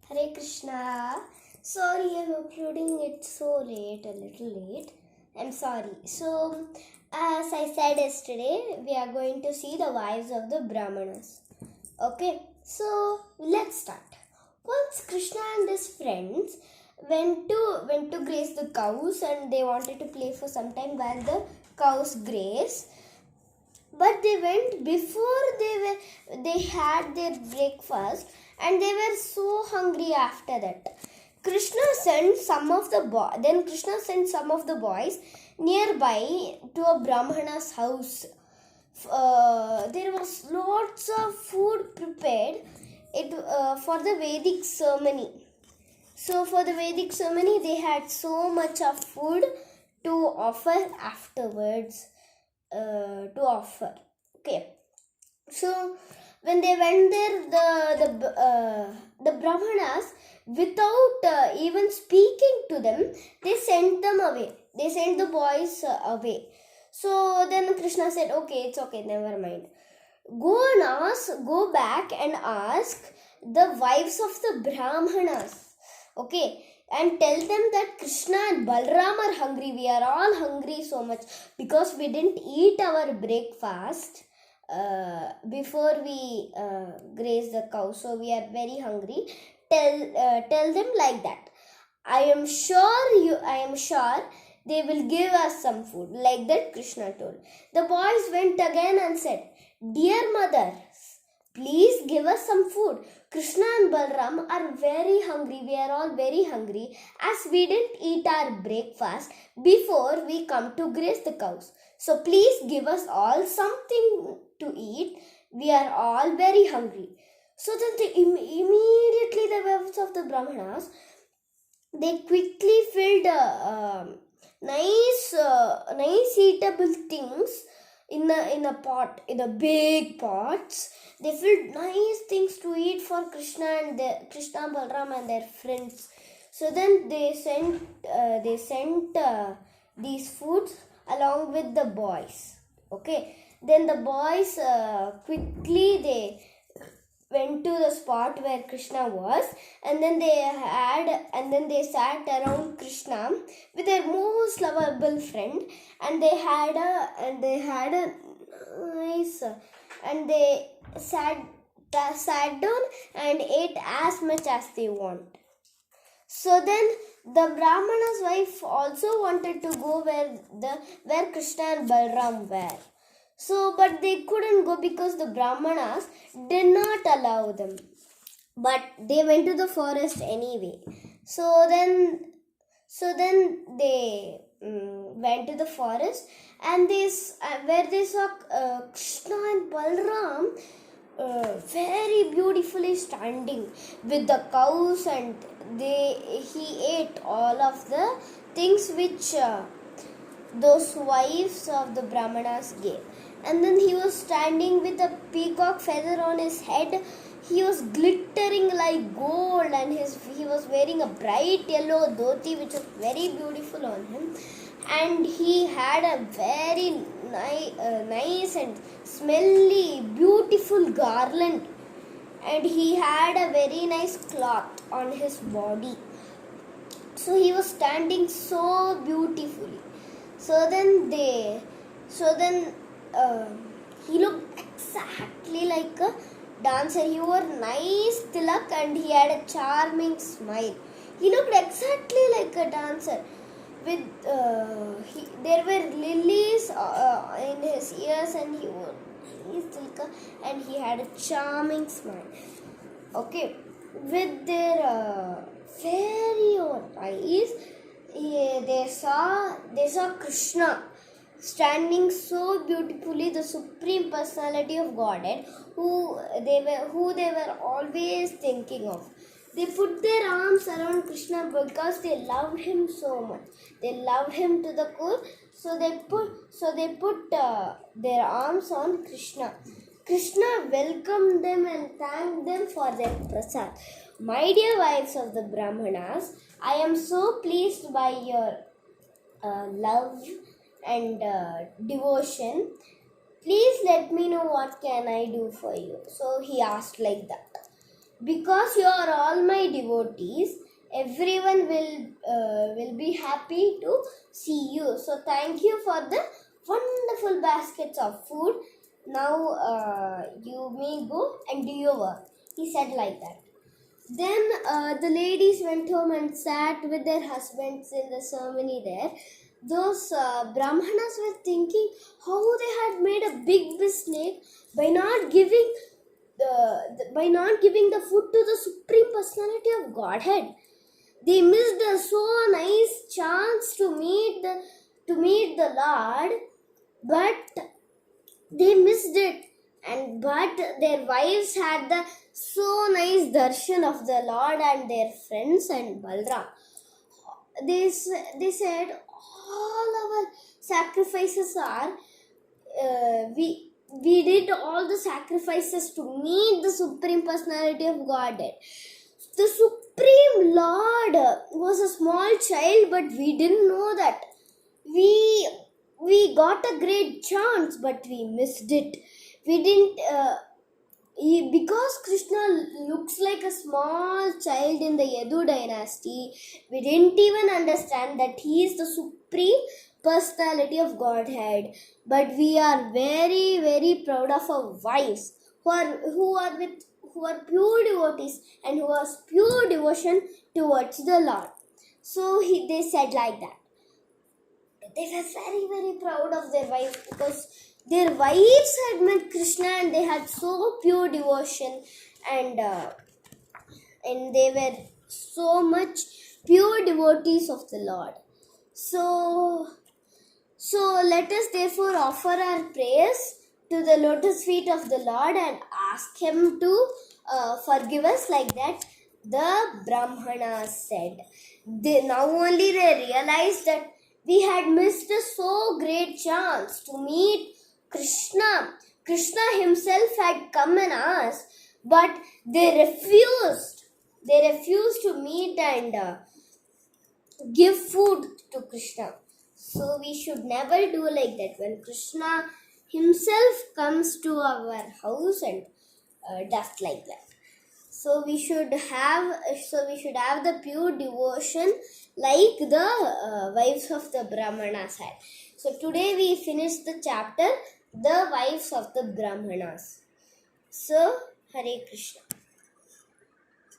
Hare Krishna. Sorry, I'm uploading it so late, a little late. I'm sorry. So, as I said yesterday, we are going to see the wives of the Brahmanas. Okay, so let's start. Once Krishna and his friends went to graze the cows, and they wanted to play for some time while the cows graze. But they went before they had their breakfast, and they were so hungry after that. Krishna sent some of the boys nearby to a Brahmana's house. There was lots of food prepared for the Vedic ceremony. So for the Vedic ceremony, they had so much of food to offer afterwards. Okay, so when they went there, the Brahmanas, without even speaking to them, they sent them away. They sent the boys away. So then Krishna said, "Okay, it's okay, never mind. Go back and ask the wives of the Brahmanas. Okay." And tell them that Krishna and Balram are hungry. We are all hungry so much because we didn't eat our breakfast before we graze the cow. So we are very hungry. Tell them like that. I am sure they will give us some food. Like that Krishna told. The boys went again and said, "Dear mother, please give us some food. Krishna and Balram are very hungry. We are all very hungry as we didn't eat our breakfast before we come to graze the cows. So please give us all something to eat. We are all very hungry." So then immediately the wives of the Brahmanas, they quickly filled nice eatable things in a pot, in a big pots. They filled nice things to eat for Krishna, Balram and their friends. So then they sent these foods along with the boys. Okay, then the boys quickly they went to the spot where Krishna was, and then they sat around Krishna with their most lovable friend, and they had a nice, and they sat down and ate as much as they want. So then the Brahmana's wife also wanted to go where Krishna and Balram were. So, but they couldn't go because the Brahmanas did not allow them. But they went to the forest anyway. So then they went to the forest, and where they saw Krishna and Balram very beautifully standing with the cows, and he ate all of the things which those wives of the Brahmanas gave. And then he was standing with a peacock feather on his head. He was glittering like gold, and he was wearing a bright yellow dhoti which was very beautiful on him. And he had a very nice and smelly, beautiful garland. And he had a very nice cloth on his body. So he was standing so beautifully. So then he looked exactly like a dancer. He wore nice tilak and he had a charming smile. He looked exactly like a dancer. There were lilies in his ears, and he wore nice tilak, and he had a charming smile. Okay, with their very own eyes, they saw Krishna standing so beautifully, the Supreme Personality of Godhead, who they were always thinking of. They put their arms around Krishna because they loved him so much. They loved him to the core, so they put their arms on Krishna. Krishna welcomed them and thanked them for their prasad. My dear wives of the Brahmanas, I am so pleased by your love and devotion. Please let me know what can I do for you. So he asked like that. because you are all my devotees, everyone will be happy to see you. So thank you for the wonderful baskets of food. Now you may go and do your work. He said like that. Then the ladies went home and sat with their husbands in the ceremony there. Those Brahmanas were thinking how they had made a big mistake by not giving the food to the Supreme Personality of Godhead. They missed a so nice chance to meet the Lord, but they missed it. And but their wives had the so nice darshan of the Lord and their friends and Balram. They said all our sacrifices are we did all the sacrifices to meet the Supreme Personality of Godhead. The Supreme Lord was a small child, but we didn't know that. We got a great chance, but we missed it. We didn't because Krishna looks like a small child in the Yadu dynasty. We didn't even understand that he is the Supreme Personality of Godhead. But we are very, very proud of our wives who are pure devotees and who has pure devotion towards the Lord. So they said like that. They were very, very proud of their wives because their wives had met Krishna and they had so pure devotion and they were so much pure devotees of the Lord. So let us therefore offer our prayers to the lotus feet of the Lord and ask him to forgive us like that. The Brahmanas said. Now only they realized that we had missed a so great chance to meet Krishna. Krishna himself had come and asked, but they refused. They refused to meet and give food to Krishna. So we should never do like that. When Krishna himself comes to our house and does like that. So we should have the pure devotion like the wives of the Brahmanas had. So today we finished the chapter, the wives of the Brahmanas. So Hare Krishna.